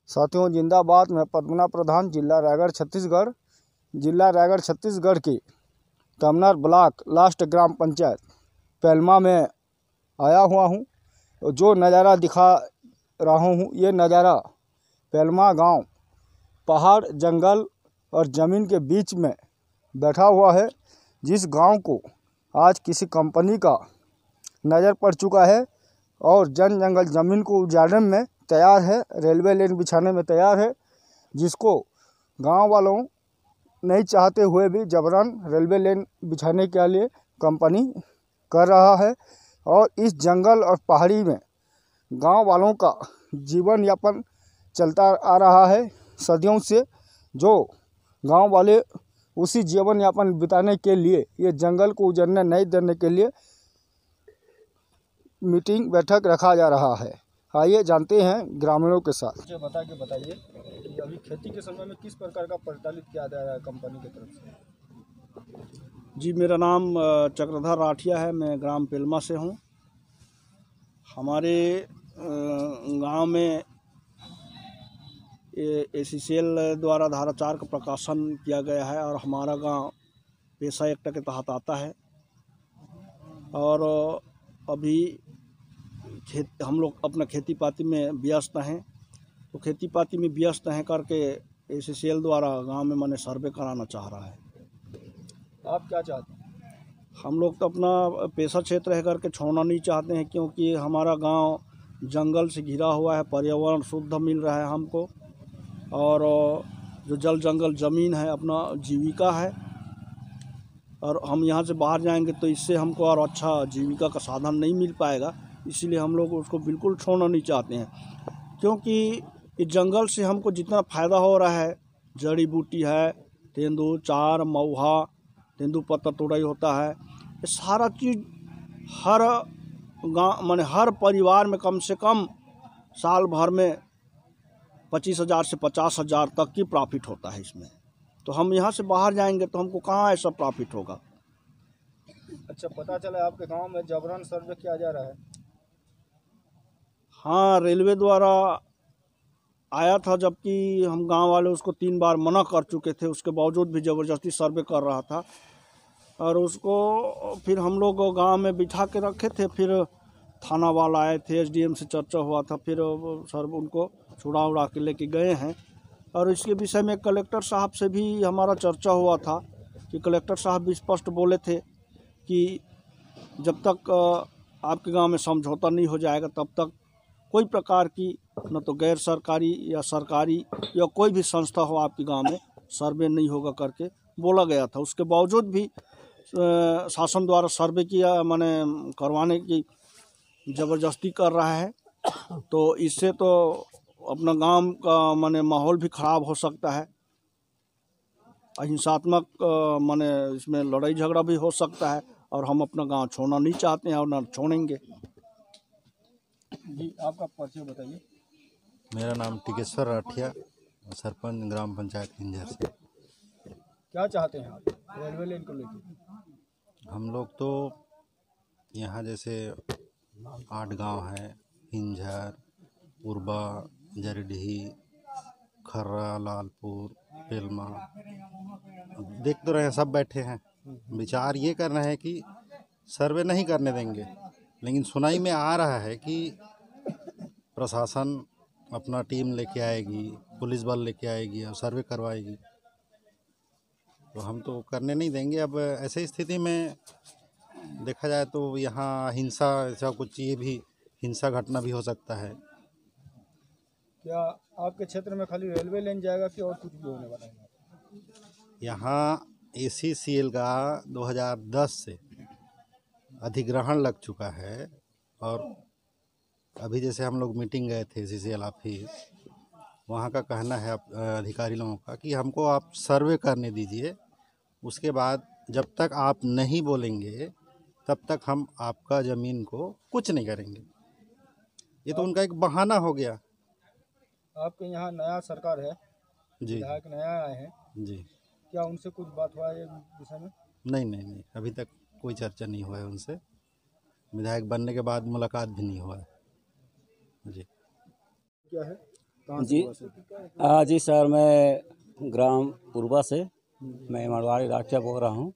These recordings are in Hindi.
साथियों जिंदाबाद। मैं पद्मना प्रधान, जिला रायगढ़ छत्तीसगढ़ के तमनार ब्लॉक लास्ट ग्राम पंचायत पेलमा में आया हुआ हूँ। जो नज़ारा दिखा रहा हूँ, ये नज़ारा पेलमा गांव पहाड़, जंगल और ज़मीन के बीच में बैठा हुआ है। जिस गांव को आज किसी कंपनी का नज़र पड़ चुका है और जंगल ज़मीन को उजाड़ने में तैयार है, रेलवे लाइन बिछाने में तैयार है, जिसको गांव वालों नहीं चाहते हुए भी जबरन रेलवे लाइन बिछाने के लिए कंपनी कर रहा है। और इस जंगल और पहाड़ी में गांव वालों का जीवन यापन चलता आ रहा है सदियों से। जो गांव वाले उसी जीवन यापन बिताने के लिए ये जंगल को उजड़ने नहीं देने के लिए मीटिंग बैठक रखा जा रहा है। आइए जानते हैं ग्रामीणों के साथ। मुझे बताइए कि अभी खेती के समय में किस प्रकार का परिचालित किया जा रहा है कंपनी की तरफ से? जी, मेरा नाम चक्रधर राठिया है। मैं ग्राम पेलमा से हूँ। हमारे गांव में ACCL द्वारा धारा 4 का प्रकाशन किया गया है और हमारा गांव पेशा एक्ट के तहत आता है। और अभी हम लोग अपना खेती पाती में व्यस्त हैं। तो खेती पाती में व्यस्त हैं करके ACCL द्वारा गांव में मैंने सर्वे कराना चाह रहा है। आप क्या चाहते हैं? हम लोग तो अपना पेशा क्षेत्र है करके छोड़ना नहीं चाहते हैं, क्योंकि हमारा गांव जंगल से घिरा हुआ है, पर्यावरण शुद्ध मिल रहा है हमको। और जो जल जंगल ज़मीन है अपना जीविका है, और हम यहाँ से बाहर जाएंगे तो इससे हमको और अच्छा जीविका का साधन नहीं मिल पाएगा। इसीलिए हम लोग उसको बिल्कुल छोड़ना नहीं चाहते हैं, क्योंकि इस जंगल से हमको जितना फ़ायदा हो रहा है, जड़ी बूटी है, तेंदुचार, महुआ, तेंदुपत्ता तोड़ाई होता है, ये सारा चीज़ हर गाँव माने हर परिवार में कम से कम साल भर में 25,000 से 50,000 तक की प्रॉफिट होता है इसमें। तो हम यहाँ से बाहर जाएंगे तो हमको कहाँ ऐसा प्रॉफिट होगा। अच्छा, पता चला आपके गांव में जबरन सर्वे किया जा रहा है? हाँ, रेलवे द्वारा आया था, जबकि हम गांव वाले उसको 3 बार मना कर चुके थे, उसके बावजूद भी ज़बरदस्ती सर्वे कर रहा था। और उसको फिर हम लोग गांव में बिठा के रखे थे। फिर थाना वाला आए थे, SDM से चर्चा हुआ था, फिर सर उनको छुड़ा उड़ा के लेके गए हैं। और इसके विषय में कलेक्टर साहब से भी हमारा चर्चा हुआ था कि कलेक्टर साहब भी स्पष्ट बोले थे कि जब तक आपके गांव में समझौता नहीं हो जाएगा तब तक कोई प्रकार की न तो गैर सरकारी या सरकारी या कोई भी संस्था हो आपके गांव में सर्वे नहीं होगा करके बोला गया था। उसके बावजूद भी शासन द्वारा सर्वे किया माने करवाने की ज़बरदस्ती कर रहा है। तो इससे तो अपना गांव का माने माहौल भी ख़राब हो सकता है, अहिंसात्मक माने इसमें लड़ाई झगड़ा भी हो सकता है, और हम अपना गांव छोड़ना नहीं चाहते हैं और ना छोड़ेंगे। जी, आपका परिचय बताइए। मेरा नाम टिकेश्वर राठिया, सरपंच ग्राम पंचायत हिंजर से। क्या चाहते हैं आप रेलवे लाइन को लेकर? हम लोग तो यहाँ जैसे 8 गांव है, हिंजर, उर्बा, जरडीही, खर्रा, लालपुर, पेलमा, देख तो रहे हैं, सब बैठे हैं। विचार ये कर रहे हैं कि सर्वे नहीं करने देंगे, लेकिन सुनाई में आ रहा है कि प्रशासन अपना टीम लेके आएगी, पुलिस बल लेके आएगी और सर्वे करवाएगी। तो हम तो करने नहीं देंगे। अब ऐसे स्थिति में देखा जाए तो यहाँ हिंसा ऐसा कुछ, ये भी हिंसा घटना भी हो सकता है। क्या आपके क्षेत्र में खाली रेलवे लाइन जाएगा कि और कुछ भी होने वाला है? यहाँ ACCL का 2010 से अधिग्रहण लग चुका है। और अभी जैसे हम लोग मीटिंग गए थे ACCL ऑफिस, वहाँ का कहना है अधिकारी लोगों का कि हमको आप सर्वे करने दीजिए, उसके बाद जब तक आप नहीं बोलेंगे तब तक हम आपका ज़मीन को कुछ नहीं करेंगे। ये तो उनका एक बहाना हो गया। आपके यहाँ नया सरकार है जी, विधायक नया आए हैं जी। क्या उनसे कुछ बात हुआ है विषय में? नहीं, अभी तक कोई चर्चा नहीं हुआ है उनसे। विधायक बनने के बाद मुलाकात भी नहीं हुआ है। जी। क्या है? जी जी सर, मैं ग्राम उर्वा से मैं मरवाड़ी राठिया बोल रहा हूँ।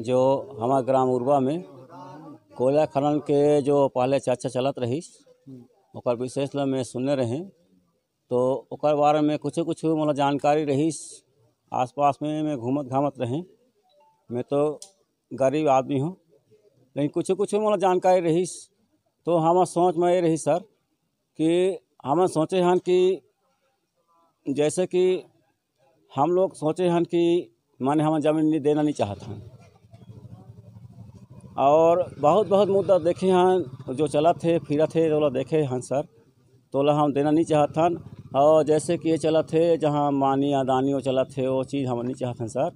जो हमारा ग्राम उर्वा में कोयला खनन के जो पहले चर्चा चलत रही ओकर विशेष में सुनने रहे, तो ओकर बारे में कुछ मतलब जानकारी रही। आसपास में मैं घूमत घामत रहे। मैं तो गरीब आदमी हूँ, लेकिन कुछ मतलब जानकारी रही। तो हमारा सोच में ये रही सर कि हम सोचे हैं कि जैसे कि हम लोग सोचे हैं कि माने हम ज़मीन नहीं देना नहीं चाहते हैं, और बहुत मुद्दा देखे हैं जो चला थे फिरा थे तो देखे हैं सर, तो हम देना नहीं चाहते हैं। और जैसे कि ये चला थे जहाँ मानी अदानी वो चला थे, वो चीज़ हम नहीं चाहते हैं सर।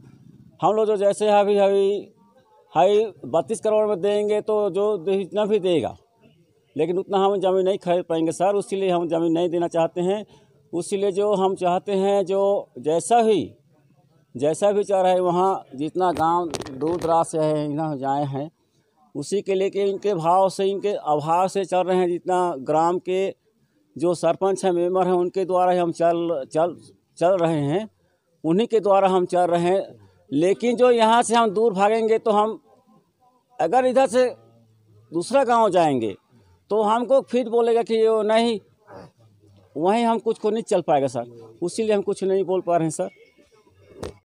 हम लोग जो जैसे अभी 32 करोड़ में देंगे तो जो इतना भी देगा, लेकिन उतना हम ज़मीन नहीं खरीद पाएंगे सर। इसीलिए हम ज़मीन नहीं देना चाहते हैं। इसीलिए जो हम चाहते हैं जो जैसा भी चाह रहे हैं वहाँ जितना गांव दूर दराज से है यहाँ जाए हैं, उसी के लेके इनके भाव से इनके अभाव से चल रहे हैं। जितना ग्राम के जो सरपंच हैं मेंबर हैं उनके द्वारा ही हम चल रहे हैं, उन्हीं के द्वारा हम चल रहे हैं। लेकिन जो यहाँ से हम दूर भागेंगे तो हम अगर इधर से दूसरा गांव जाएंगे तो हमको फिर बोलेगा कि वो नहीं, वहीं हम कुछ को नहीं चल पाएगा सर। इसीलिए हम कुछ नहीं बोल पा रहे हैं सर।